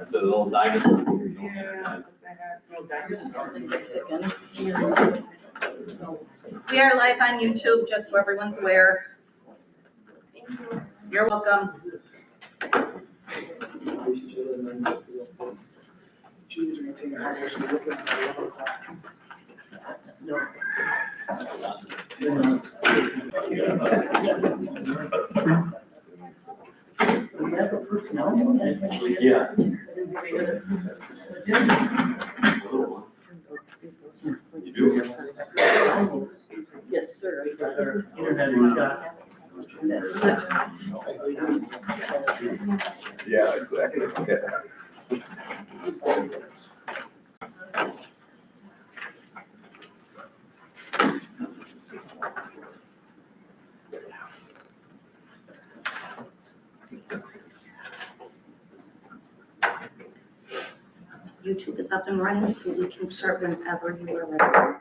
It's a little dinosaur. We are live on YouTube, just so everyone's aware. You're welcome. Yeah. You do? Yes, sir. Yeah, exactly. Okay. YouTube is up and running, so we can start whenever you are ready. I'd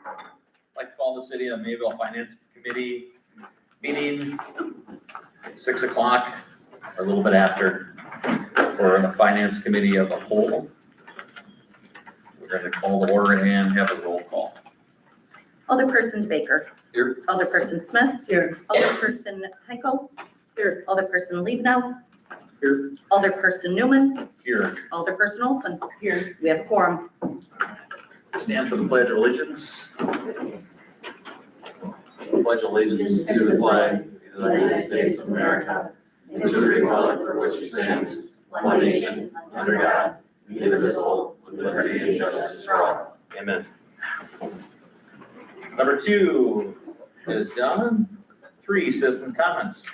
like to call the City of Mayville Finance Committee meeting 6 o'clock or a little bit after for the Finance Committee of the whole. We're going to call the order and have a roll call. Alderperson Baker. Here. Alderperson Smith. Here. Alderperson Heickel. Here. Alderperson Liebnow. Here. Alderperson Newman. Here. Alderperson Olson. Here. We have a quorum. Stand for the Pledge of Allegiance. Pledge allegiance to the flag of the United States of America and to the republic for which it stands, one nation, under God, indivisible, with liberty and justice for all. Amen. Number 2 is done. 3, citizen comments.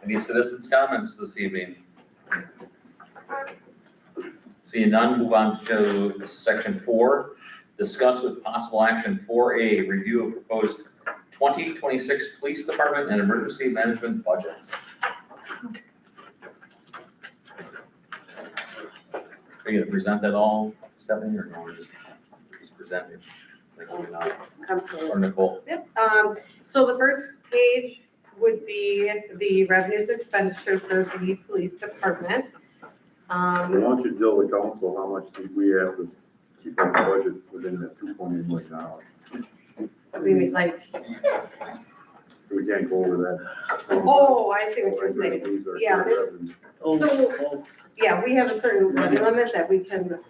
Any citizens' comments this evening? Seeing none, move on to section 4. Discuss with possible action 4A, review of proposed 2026 police department and emergency management budgets. Are you gonna present that all, Stephanie, or no, just present it? Or Nicole? Yep, so the first page would be the revenues expenditure for the police department. Why don't you tell the council how much we have to keep our budget within the $2.8 million? We mean like, We can't go over that. oh, I see what you're saying. These are Yeah, this- revenues. So, yeah, we have a certain levy limit that we cannot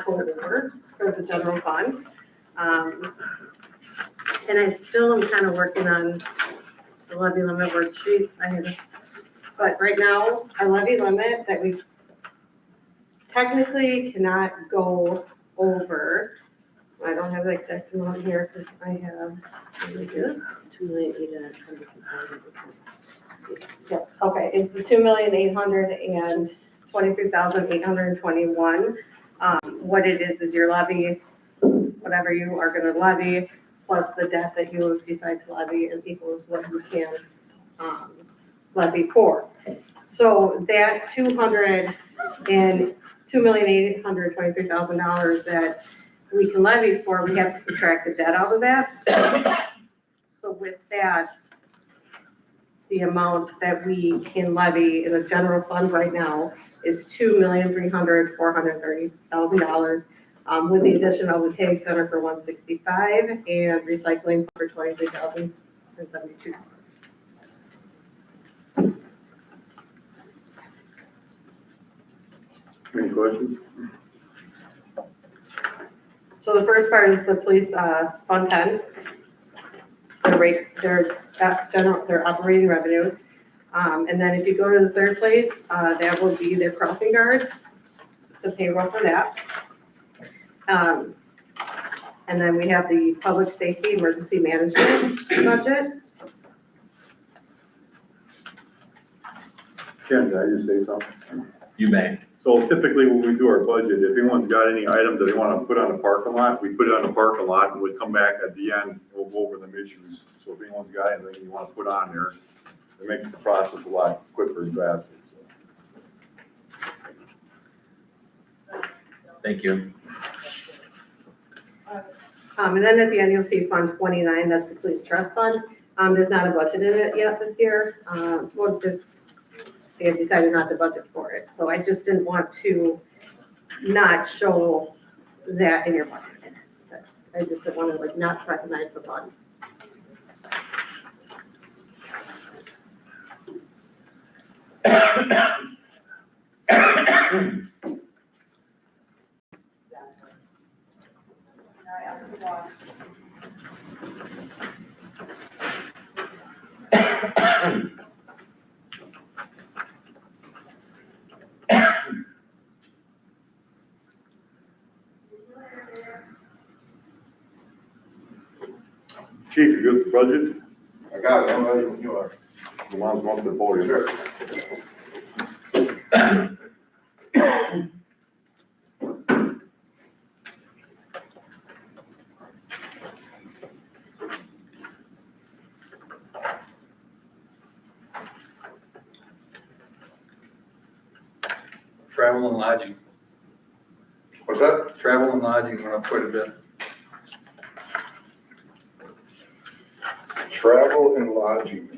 go over for the general fund. And I still am kind of working on the levy limit worksheet. But right now, our levy limit that we technically cannot go over. I don't have the exact amount here because I have, here it is. 2,800. Yeah, okay, it's the 2,823,821. What it is your levy, whatever you are gonna levy, plus the debt that you decide to levy, and equals what you can, levy for. So that $2,823,000 that we can levy for, we have to subtract the debt out of that. So with that, the amount that we can levy in the general fund right now is $2,300,430,000, with the addition of the tag center for $165 and recycling for $26,072. Any questions? So the first part is the police, fund 10. Their operating revenues. And then if you go to the third place, that will be their crossing guards, the payroll for that. And then we have the public safety emergency management budget. Ken, did I just say something? You may. So typically when we do our budget, if anyone's got any items that they want to put on the parking lot, we put it on the parking lot and we'll come back at the end and we'll go over them issues. So if anyone's got anything you want to put on there, it makes the process a lot quicker and faster. Thank you. And then at the end, you'll see Fund 29, that's the police trust fund. There's not a budget in it yet this year. Well, they have decided not to budget for it. So I just didn't want to not show that in your budget. I just didn't want to like not recognize the fund. Chief, you good with the budget? I got it, I'm ready when you are. The ones going to the podium. Travel and lodging. What's that? Travel and lodging went up quite a bit. Travel and lodging.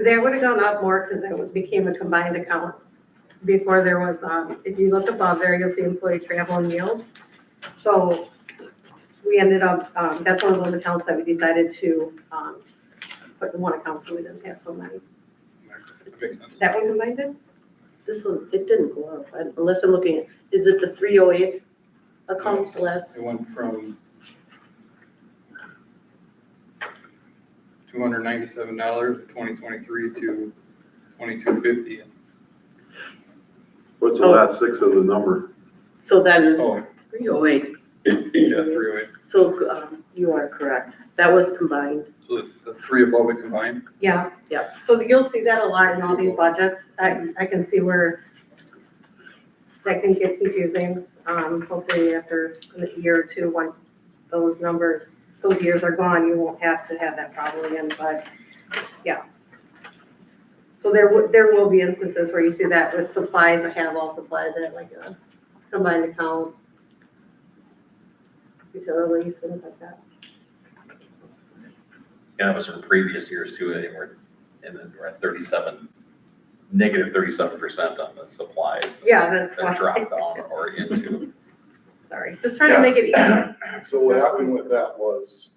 That would have gone up more because that became a combined account. Before there was, if you look above there, you'll see employee travel and meals. So we ended up, that's one of those accounts that we decided to put in one account so we didn't have so many. That makes sense. That one combined it? This one, it didn't go up, unless I'm looking at, is it the 308 account less? It went from $297 in 2023 to $2250. What's the last six of the number? So then, Oh, 308, yeah, 308. so you are correct. That was combined. So the three above it combined. Yeah. Yeah. So you'll see that a lot in all these budgets. I can see where that can get confusing. Hopefully after a year or two, once those numbers, those years are gone, you won't have to have that problem again, but yeah. So there will be instances where you see that with supplies, I have all supplies at like a combined account. Utilities, things like that. Yeah, it was from previous years too, we're at 37, negative 37% on the supplies. Yeah, that's That why, dropped down or into. sorry, just trying to make it easier. So what happened with that was,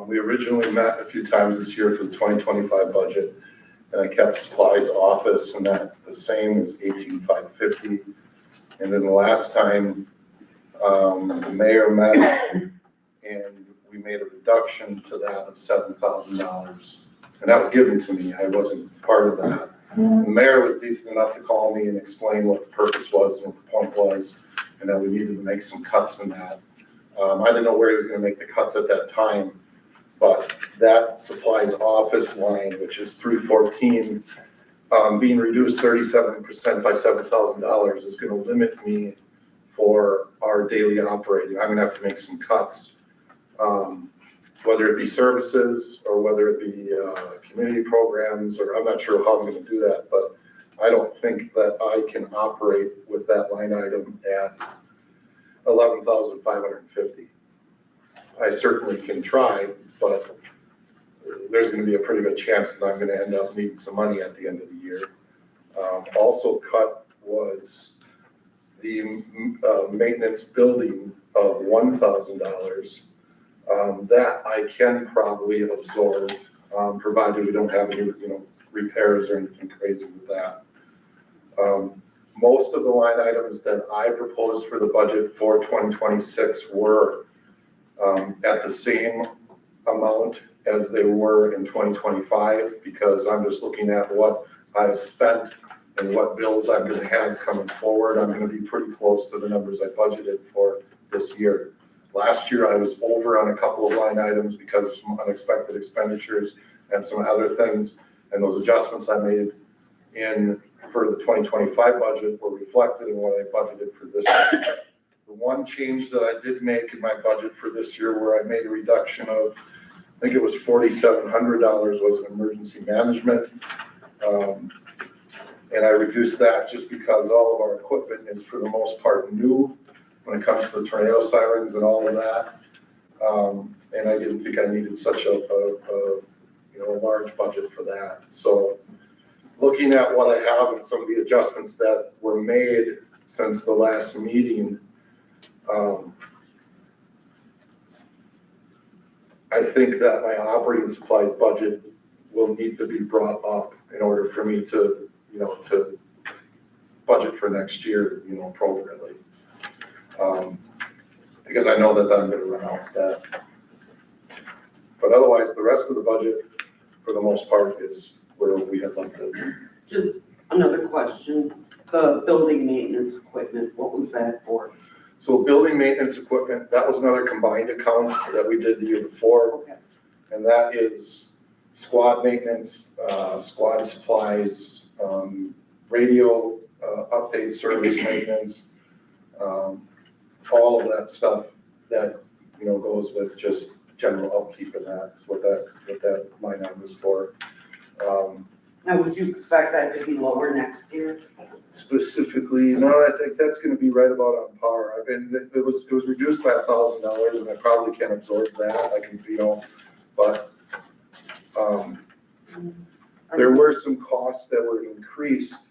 we originally met a few times this year for the 2025 budget, and I kept supplies office and that the same as 18,550. And then the last time, the mayor met and we made a reduction to that of $7,000. And that was given to me, I wasn't part of that. The mayor was decent enough to call me and explain what the purpose was and what the point was, and that we needed to make some cuts in that. I didn't know where he was gonna make the cuts at that time, but that supplies office line, which is 314, being reduced 37% by $7,000 is gonna limit me for our daily operating. I'm gonna have to make some cuts, whether it be services or whether it be community programs, or I'm not sure how I'm gonna do that, but I don't think that I can operate with that line item at 11,550. I certainly can try, but there's gonna be a pretty good chance that I'm gonna end up needing some money at the end of the year. Also cut was the maintenance building of $1,000. That I can probably absorb, provided we don't have any, repairs or anything crazy with that. Most of the line items that I proposed for the budget for 2026 were at the same amount as they were in 2025, because I'm just looking at what I've spent and what bills I'm gonna have coming forward. I'm gonna be pretty close to the numbers I budgeted for this year. Last year, I was over on a couple of line items because of some unexpected expenditures and some other things, and those adjustments I made for the 2025 budget were reflected in what I budgeted for this year. The one change that I did make in my budget for this year, where I made a reduction of, I think it was $4,700, was an emergency management. And I reduced that just because all of our equipment is for the most part new when it comes to the tornado sirens and all of that. And I didn't think I needed such a large budget for that. So looking at what I have and some of the adjustments that were made since the last meeting, I think that my operating supplies budget will need to be brought up in order for me to, to budget for next year, appropriately. Because I know that I'm gonna run out of that. But otherwise, the rest of the budget, for the most part, is where we had left it. Just another question, the building maintenance equipment, what was that for? So building maintenance equipment, that was another combined account that we did the year before. Okay. And that is squad maintenance, squad supplies, radio update, service maintenance, all of that stuff that, goes with just general upkeep of that, is what that line item is for. Now, would you expect that to be lower next year? Specifically, no, I think that's gonna be right about on par. I mean, it was reduced by $1,000, and I probably can absorb that, I can, but, there were some costs that were increased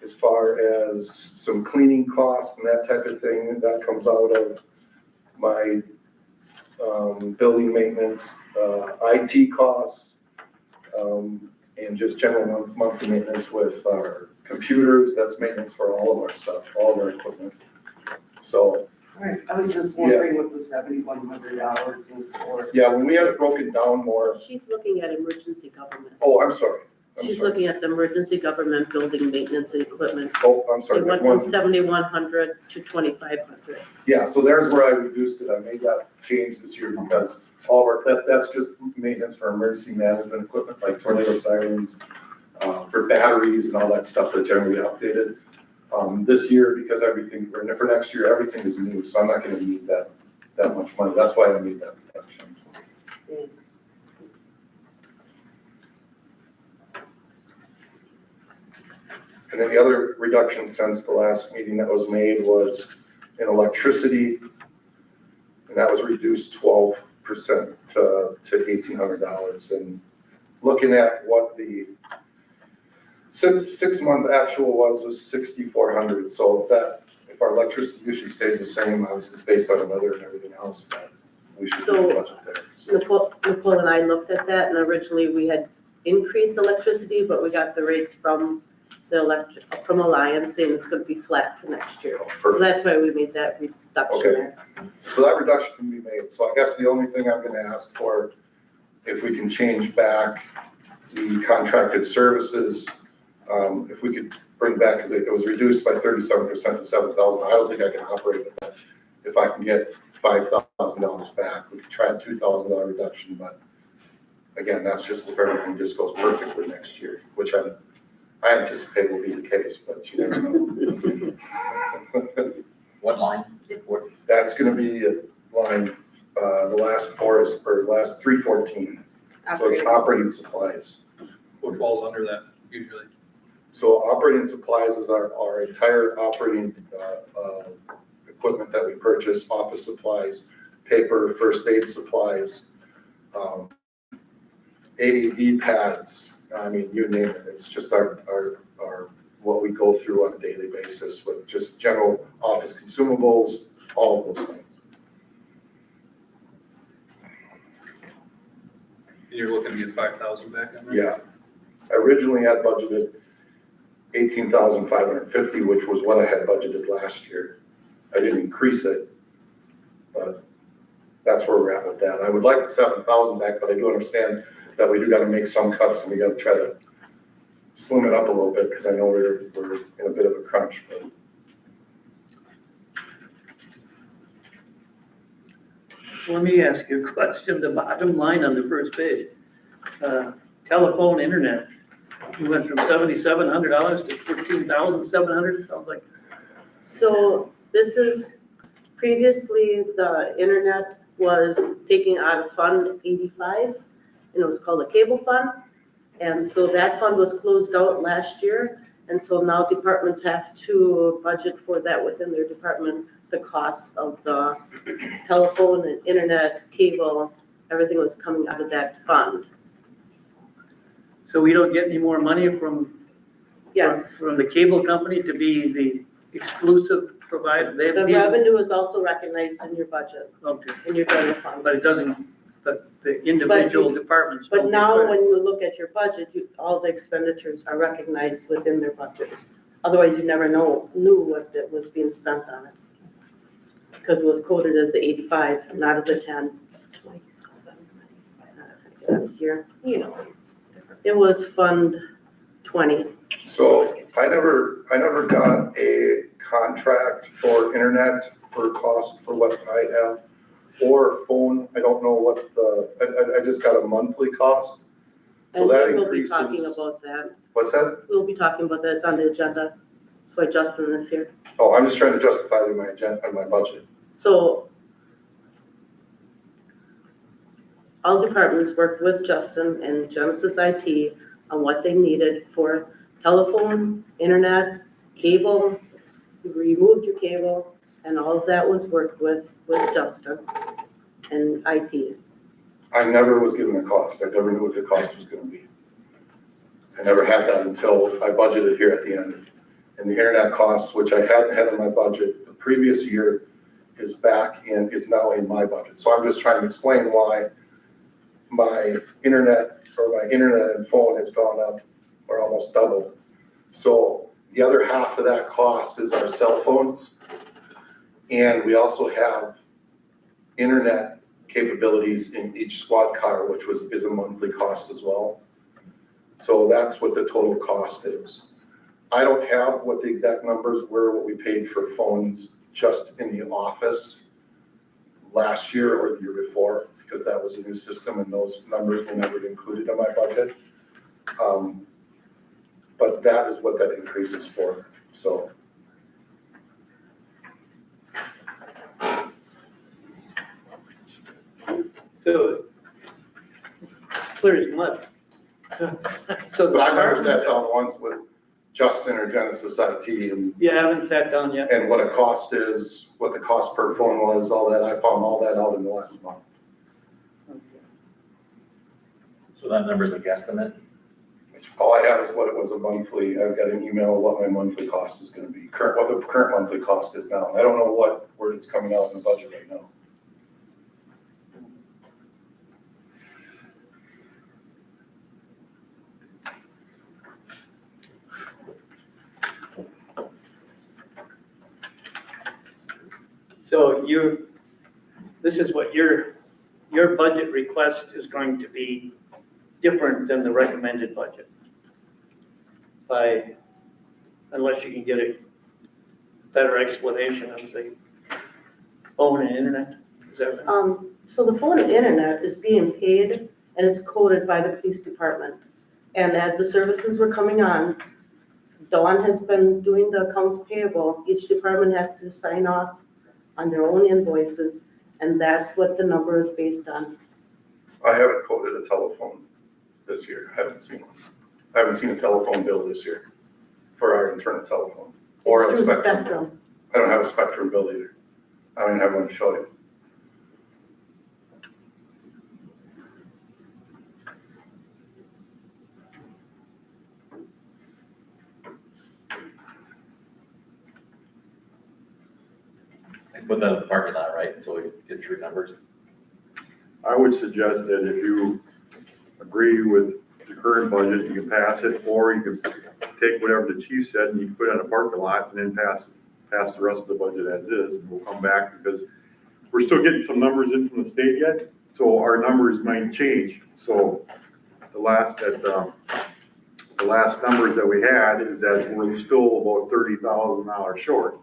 as far as some cleaning costs and that type of thing, that comes out of my, building maintenance, IT costs, and just general monthly maintenance with our computers, that's maintenance for all of our stuff, all of our equipment. So, Right, I was just wondering what the $7,100 is for. yeah, when we had it broken down more, She's looking at emergency government. oh, I'm sorry. She's looking at the emergency government building maintenance and equipment. Oh, I'm sorry, It there's went from one, 7,100 to 2,500. yeah, so there's where I reduced it, I made that change this year because all of our, that's just maintenance for emergency management equipment, like tornado sirens, for batteries and all that stuff that generally updated. This year, because everything, or for next year, everything is new, so I'm not gonna need that much money, that's why I made that reduction. Thanks. And then the other reduction since the last meeting that was made was in electricity, and that was reduced 12% to $1,800. And looking at what the six-month actual was 6,400. So if our electricity usually stays the same, obviously it's based on the weather and everything else, that we should do a budget there. So, Nicole and I looked at that, and originally we had increased electricity, but we got the rates from from Alliance, saying it's gonna be flat for next year. So that's why we made that reduction Okay. there. So that reduction can be made. So I guess the only thing I'm gonna ask for, if we can change back the contracted services, if we could bring back, because it was reduced by 37% to 7,000. I don't think I can operate with that. If I can get $5,000 back, we could try a $2,000 reduction, but again, that's just if everything just goes perfectly next year, which I anticipate will be the case, but you never know. What line? That's gonna be a line, the last four is, or last 314. So it's operating supplies. What falls under that usually? So operating supplies is our entire operating, equipment that we purchase, office supplies, paper, first aid supplies, AED pads, I mean, you name it. It's just our, what we go through on a daily basis with just general office consumables, all of those things. You're looking to get 5,000 back on that? Yeah. I originally had budgeted 18,550, which was what I had budgeted last year. I didn't increase it, but that's where we're at with that. I would like the 7,000 back, but I do understand that we do gotta make some cuts and we gotta try to slim it up a little bit, because I know we're in a bit of a crunch, but. Let me ask you a question, the bottom line on the first page, telephone, internet, we went from $7,700 to $14,700, sounds like. So this is, previously, the internet was taking out of Fund 85, and it was called a cable fund. And so that fund was closed out last year, and so now departments have to budget for that within their department the costs of the telephone and internet, cable, everything was coming out of that fund. So we don't get any more money from, Yes, from the cable company to be the exclusive provider? They- the revenue is also recognized in your budget, Okay, in your general fund. but it doesn't, but the individual departments. But don't get now, credit. when you look at your budget, all the expenditures are recognized within their budgets. Otherwise, you never knew what that was being spent on it. Because it was coded as the 85, not as a 10. Here, you know, it was Fund 20. So I never got a contract for internet for cost for what I have, or phone, I don't know what I just got a monthly cost. So And that we'll be talking increases, about that. what's that? We'll be talking about that, it's on the agenda. That's why Justin is here. Oh, I'm just trying to justify it in my agenda, in my budget. So all departments worked with Justin and Genesis IT on what they needed for telephone, internet, cable. You removed your cable, and all of that was worked with Justin and IT. I never was given a cost. I never knew what the cost was gonna be. I never had that until I budgeted here at the end. And the internet costs, which I hadn't had in my budget the previous year, is now in my budget. So I'm just trying to explain why my internet and phone has gone up or almost doubled. So the other half of that cost is our cell phones. And we also have internet capabilities in each squad car, which is a monthly cost as well. So that's what the total cost is. I don't have what the exact numbers were, what we paid for phones just in the office last year or the year before, because that was a new system and those numbers were never included in my budget. But that is what that increase is for, so. So, clear as mud. So. But I've never sat down once with Justin or Genesis IT and You haven't sat down yet? what a cost is, what the cost per phone was, all that. I found all that out in the last month. So that number's a guesstimate? All I have is what it was a monthly. I've got an email of what my monthly cost is gonna be, what the current monthly cost is now. I don't know where it's coming out in the budget right now. So this is what your budget request is going to be different than the recommended budget. Unless you can get a better explanation of the phone and internet, is that right? So the phone and internet is being paid and it's coded by the police department. And as the services were coming on, Dawn has been doing the accounts payable. Each department has to sign off on their own invoices, and that's what the number is based on. I haven't quoted a telephone this year. I haven't seen one. I haven't seen a telephone bill this year for our internal telephone or a It's through Spectrum. I don't have a Spectrum bill either. I don't even have one to show you. And put that in the parking lot, right, until we get true numbers? I would suggest that if you agree with the current budget, you can pass it, or you can take whatever the chief said and you can put it in a parking lot and then pass the rest of the budget as is, and we'll come back, because we're still getting some numbers in from the state yet, so our numbers might change. So the last numbers that we had is that we're still about $30,000 short,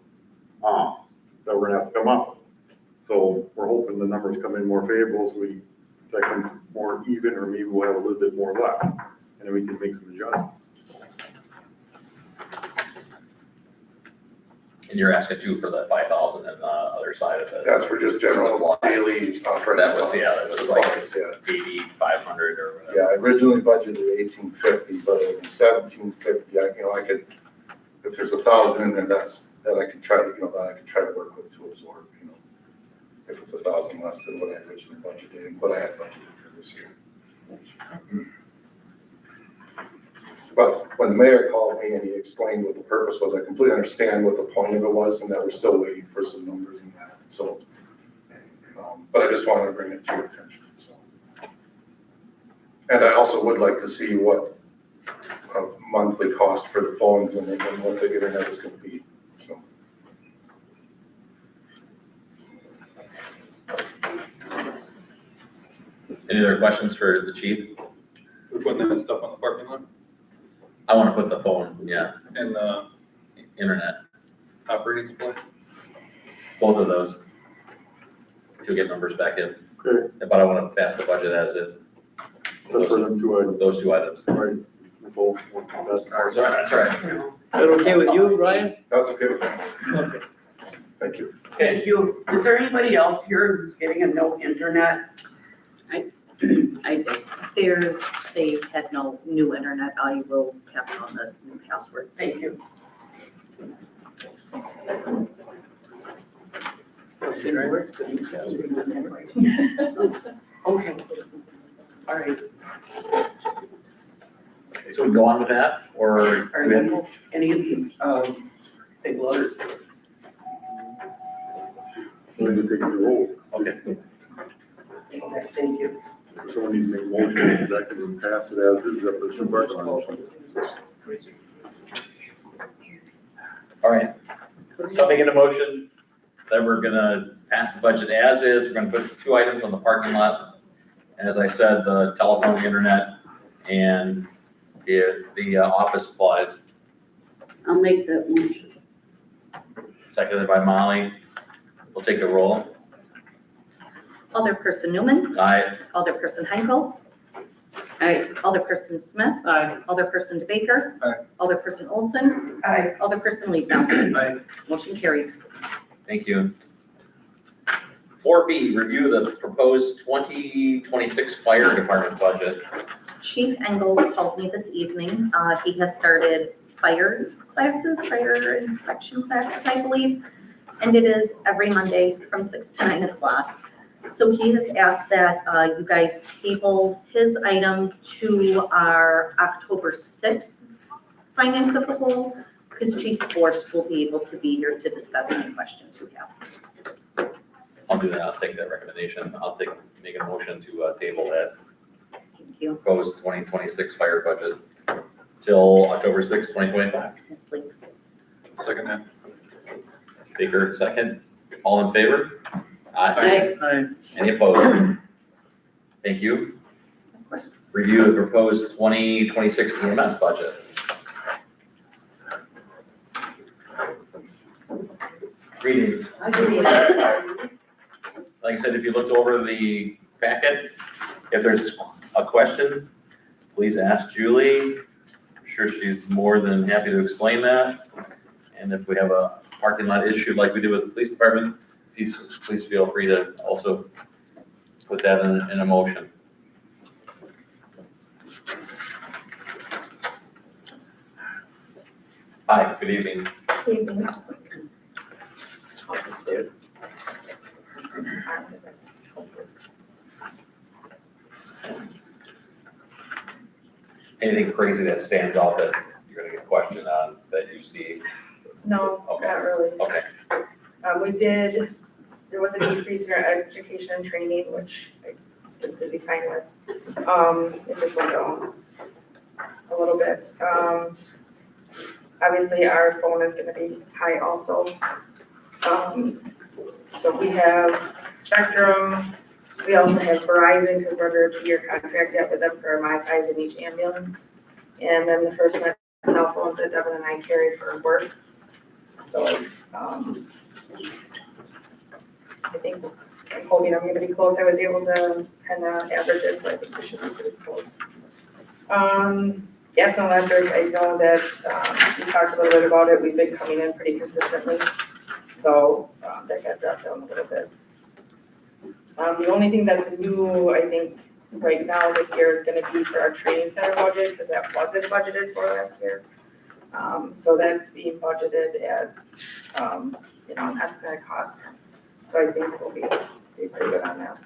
that we're gonna have to come up. So we're hoping the numbers come in more favorable, so that comes more even, or maybe we'll have a little bit more left, and then we can make some adjustments. And you're asking too for the 5,000 and the other side of it? That's for just general daily operating. That was, yeah, that was like supplies, yeah. 8,500 or whatever. Yeah, I originally budgeted 1,850, but it was 1,750. I could, if there's 1,000 in there, that's that I could try to, work with to absorb, if it's 1,000 less than what I originally budgeted, and what I had budgeted for this year. But when the mayor called me and he explained what the purpose was, I completely understand what the point of it was, and that we're still waiting for some numbers and that, so. But I just wanted to bring it to your attention, so. And I also would like to see what a monthly cost for the phones and what the internet is gonna be, so. Any other questions for the chief? We're putting that stuff on the parking lot I wanna put the phone, yeah, and internet, operating supplies. both of those. To get numbers back in, Okay, but I wanna pass the budget as is, so for them two items, those two items. right, we both want the best. That's all right, that's all right. Is that okay with you, Ryan? That's okay with me, Okay. thank you. Thank you. Is there anybody else here who's getting a no internet? They had no new internet. I will pass on the new password. Thank you. Didn't work, but you Okay. All right. So we go on with that, or Are do we have? any of these, big loaders? We need to take a roll. Okay, Okay, thank you. Someone needs to make a motion, executive, and pass it as is, representative Barton. all right. So I'm making a motion that we're gonna pass the budget as is, we're gonna put 2 items on the parking lot. As I said, the telephone, internet, and the office supplies, I'll make that motion. seconded by Molly. We'll take a roll. Alderperson Newman, Aye. Alderperson Henkel. Aye. Alderperson Smith, Aye. Alderperson DeBaker. Aye. Alderperson Olson, Aye. Alderperson Lehman. Aye. Motion carries. Thank you. 4B, review the proposed 2026 fire department budget. Chief Engel called me this evening. He has started fire classes, fire inspection classes, I believe. And it is every Monday from 6 to 9 o'clock. So he has asked that you guys table his item to our October 6th finance of the whole, because Chief Force will be able to be here to discuss any questions you have. I'll do that, I'll take that recommendation. Make a motion to table that Thank you. proposed 2026 fire budget till October 6th, 2025. Yes, please. Second that. Baker, second. All in favor? Aye. Any opposed? Thank you. Of course. Review the proposed 2026 EMS budget. Greetings. Like I said, if you looked over the packet, if there's a question, please ask Julie. I'm sure she's more than happy to explain that. And if we have a parking lot issue like we did with the police department, please feel free to also put that in a motion. Hi, good evening. Anything crazy that stands out that you're gonna get questioned on that you see? No, Okay. not really. Okay, There was a decrease in our education and training, which I would be fine with. It just went down a little bit. Obviously, our phone is gonna be high also. So we have Spectrum, we also have Verizon, because we're under a 2-year contract yet with them for MiFi's in each ambulance. And then the first one, cell phones that Devin and I carry for work. So, I think, I'm hoping I'm gonna be close. I was able to kind of average it, so I think we should be pretty close. Gas and electric, I know that, we talked a little bit about it. We've been coming in pretty consistently. So, that got dropped down a little bit. The only thing that's new, I think, right now this year is gonna be for our training center budget, because that wasn't budgeted for last year. So that's being budgeted at, an estimate cost. So I think we'll be pretty good on that.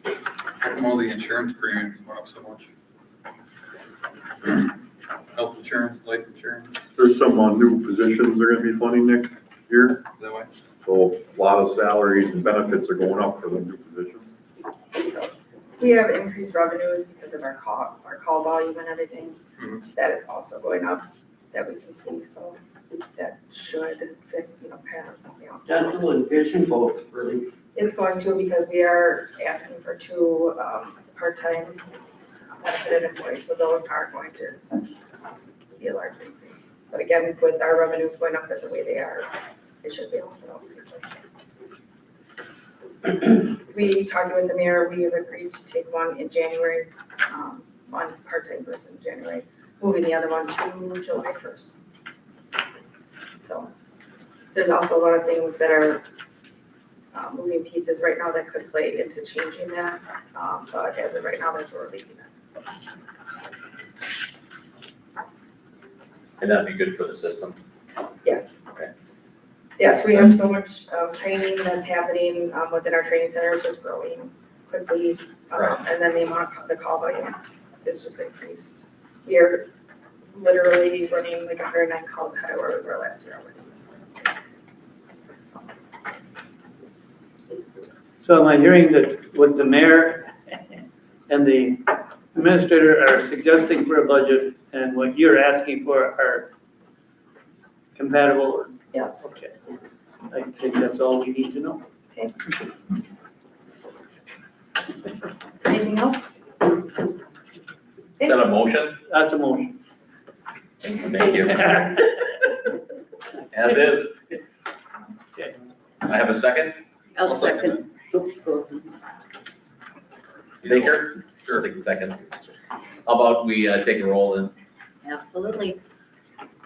How come all the insurance premiums went up so much? Health insurance, life insurance, There's some new positions they're gonna be funding next year, that way? so a lot of salaries and benefits are going up for the new positions. So we have increased revenues because of our call volume and everything. Mhm. That is also going up, that we can see, so that should, Dental and vision both really. It's going to because we are asking for two, part-time benefited employees, so those are going to be a large increase. But again, with our revenues going up the way they are, it should be able to. We talked with the mayor, we have agreed to take one in January, one part-time person in January, moving the other one to July 1st. So there's also a lot of things that are moving pieces right now that could play into changing that, but as of right now, that's where we're leaving it. And that'd be good for the system. Yes. Okay. Yes, we have so much training that's happening within our training center, it's just growing quickly. Right. And then the amount of the call volume is just increased. We are literally running like 109 calls ahead of where we were last year already. So, So am I hearing that what the mayor and the administrator are suggesting for a budget and what you're asking for are compatible? yes. Okay. I think that's all we need to know. Anything else? Is that a motion? That's a motion. Thank you. As is. Okay. I have a second. I'll second Baker? Sure. Take a second. How about we take a roll and Absolutely.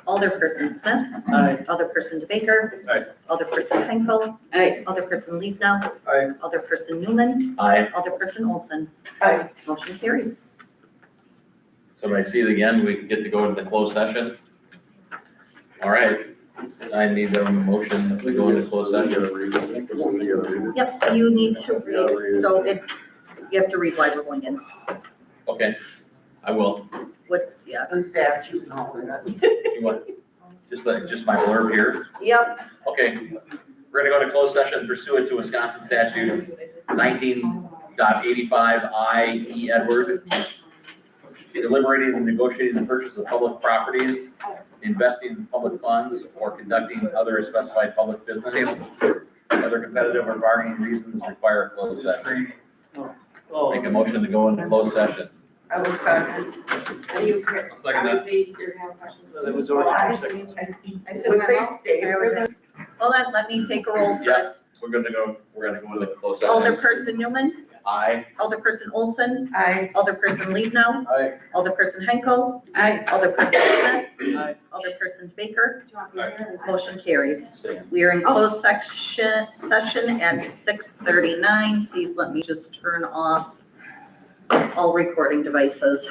Alderperson Smith. Aye. Alderperson Baker. Aye. Alderperson Henkel. Alderperson Leeknow. Aye. Alderperson Newman. aye. Alderperson Olson. Aye. Motion carries. So when I see it again, we get to go into the closed session. All right. I need a motion to go into closed You session. gotta read it. You gotta read it. Yep, you need to read, so you have to read why we're going in. Okay, I will. What, yeah. The statute and all that. You want, just my blurb here? Yep. Okay, we're gonna go to closed session pursuant to Wisconsin statutes 19.85 E. Edward. Deliberating and negotiating the purchase of public properties, investing in public funds, or conducting other specified public business. Other competitive or bargaining reasons require a closed session. Oh, Make a motion to go into closed session. I was second. I'll second that. that was already second. I said Would my they mouth. stay for this? Hold on, let me take a roll Yeah. first. We're gonna go into closed session. Alderperson Newman. Aye. Alderperson Olson. Aye. Alderperson Leeknow. Aye. Alderperson Henkel. Alderperson Smith. Aye. Alderperson Baker. Aye. Motion carries. Stay. We are in closed session at 6:39. Please let me just turn off all recording devices.